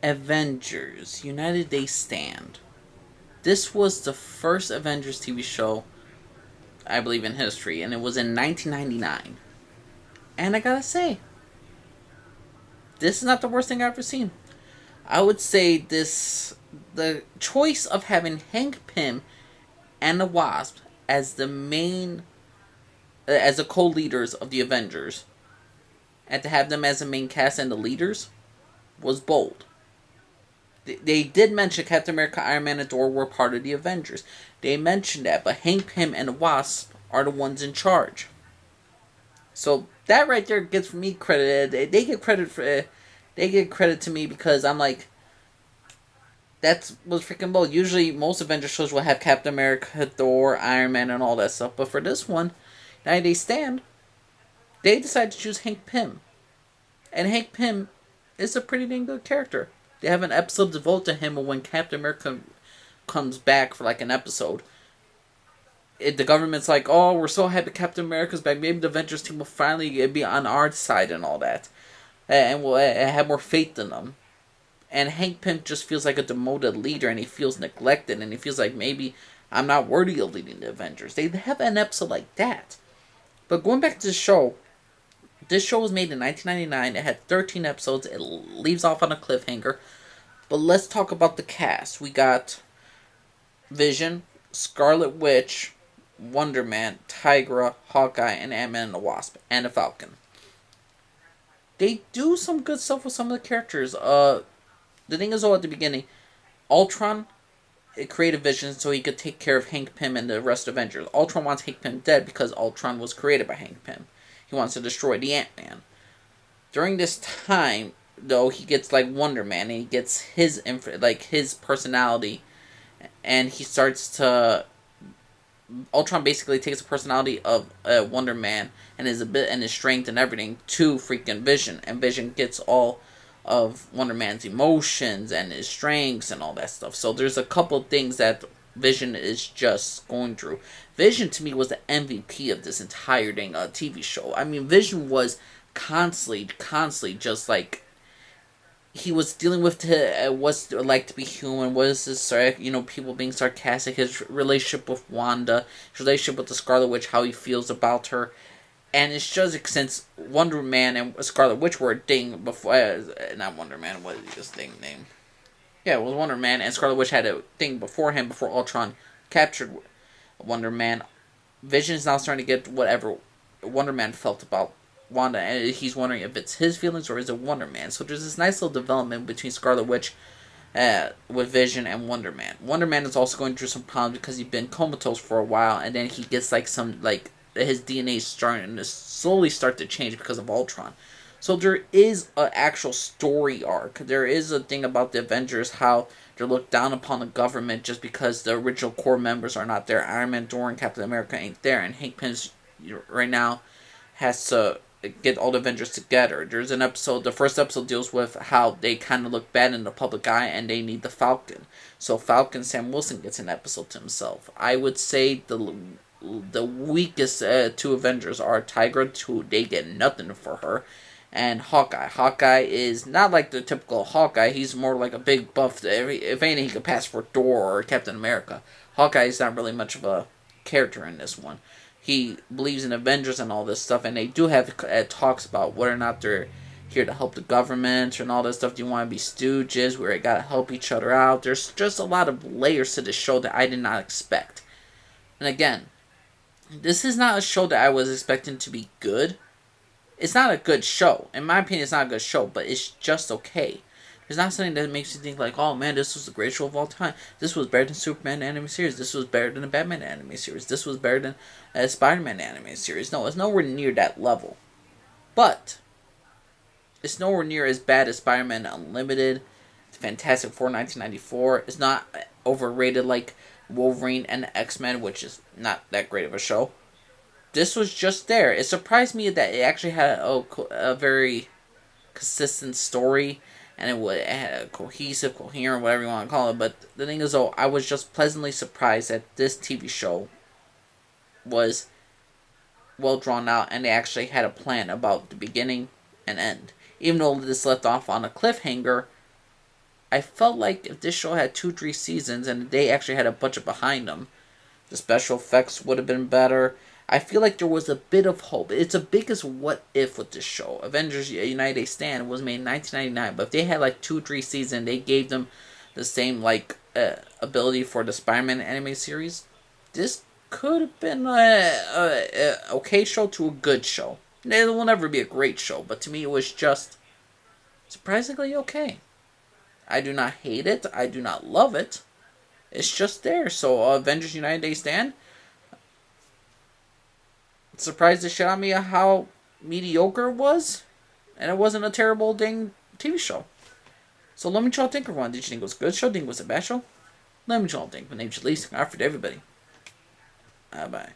Avengers United They Stand. This was the first Avengers TV show, I believe, in history, and it was in 1999. And I gotta say, this is not the worst thing I've ever seen. I would say the choice of having Hank Pym and the Wasp as the main, as the co-leaders of the Avengers, and to have them as the main cast and the leaders, was bold. They did mention Captain America, Iron Man, and Thor were part of the Avengers. They mentioned that, but Hank Pym and the Wasp are the ones in charge. So that right there gets me credit. They get credit for. They get credit to me because I'm like, that was freaking bold. Usually, most Avengers shows will have Captain America, Thor, Iron Man, and all that stuff. But for this one, United They Stand, they decided to choose Hank Pym. And Hank Pym is a pretty dang good character. They have an episode devoted to him when Captain America comes back for like an episode. The government's like, oh, we're so happy Captain America's back. Maybe the Avengers team will finally be on our side and all that. And we'll have more faith in them. And Hank Pym just feels like a demoted leader, and he feels neglected, and he feels like maybe I'm not worthy of leading the Avengers. They have an episode like that. But going back to the show, this show was made in 1999. It had 13 episodes. It leaves off on a cliffhanger. But let's talk about the cast. We got Vision, Scarlet Witch, Wonder Man, Tigra, Hawkeye, and Ant-Man and the Wasp, and the Falcon. They do some good stuff with some of the characters. The thing is, though, at the beginning, Ultron created Vision so he could take care of Hank Pym and the rest of Avengers. Ultron wants Hank Pym dead because Ultron was created by Hank Pym. He wants to destroy the Ant-Man. During this time, though, he gets like Wonder Man, and he gets his personality, and he starts to. Ultron basically takes the personality of Wonder Man and his strength and everything to freaking Vision, and Vision gets all of Wonder Man's emotions and his strengths and all that stuff. So there's a couple things that Vision is just going through. Vision to me was the MVP of this entire dang TV show. I mean, Vision was constantly just like, he was dealing with what's it like to be human. What is this, people being sarcastic. His relationship with Wanda, his relationship with the Scarlet Witch, how he feels about her. And it's just since Wonder Man and Scarlet Witch were a thing before, not Wonder Man, what is this thing name? Yeah, it was Wonder Man, and Scarlet Witch had a thing before him, before Ultron captured Wonder Man. Vision is now starting to get whatever Wonder Man felt about Wanda, and he's wondering if it's his feelings or is it Wonder Man. So there's this nice little development between Scarlet Witch with Vision and Wonder Man. Wonder Man is also going through some problems because he's been comatose for a while, and then he gets his DNA is starting to slowly start to change because of Ultron. So there is an actual story arc. There is a thing about the Avengers, how they're looked down upon the government just because the original core members are not there. Iron Man, Thor, and Captain America ain't there, and Hank Pym right now has to get all the Avengers together. There's an episode, the first episode deals with how they kind of look bad in the public eye and they need the Falcon. So Falcon Sam Wilson gets an episode to himself. I would say the weakest two Avengers are Tigra, who they get nothing for her, and Hawkeye. Hawkeye is not like the typical Hawkeye. He's more like a big buff. If anything, he could pass for Thor or Captain America. Hawkeye is not really much of a character in this one. He believes in Avengers and all this stuff, and they do have talks about whether or not they're here to help the government and all this stuff. Do you want to be stooges where they gotta help each other out? There's just a lot of layers to this show that I did not expect. And again, this is not a show that I was expecting to be good. It's not a good show. In my opinion, it's not a good show, but it's just okay. It's not something that makes you think like, oh man, this was the greatest show of all time. This was better than Superman anime series. This was better than the Batman anime series. This was better than a Spider-Man anime series. No, it's nowhere near that level. But it's nowhere near as bad as Spider-Man Unlimited, Fantastic Four 1994. It's not overrated like Wolverine and X-Men, which is not that great of a show. This was just there. It surprised me that it actually had a very consistent story, and it had a cohesive, coherent, whatever you want to call it. But the thing is, though, I was just pleasantly surprised that this TV show was well drawn out, and they actually had a plan about the beginning and end. Even though this left off on a cliffhanger, I felt like if this show had 2, 3 seasons and they actually had a budget behind them, the special effects would have been better. I feel like there was a bit of hope. It's a biggest what if with this show. Avengers United Stand was made in 1999, but if they had like 2, 3 seasons, they gave them the same like ability for the Spider-Man anime series, this could have been a okay show to a good show. It will never be a great show, but to me it was just surprisingly okay. I do not hate it. I do not love it. It's just there. So Avengers United Day Stand surprised the shit out of me at how mediocre it was, and it wasn't a terrible dang TV show. So let me know what you think of one. Did you think it was a good show? Think it was a bad show? Let me know what you think. My name's Elise. I offered everybody. Bye bye.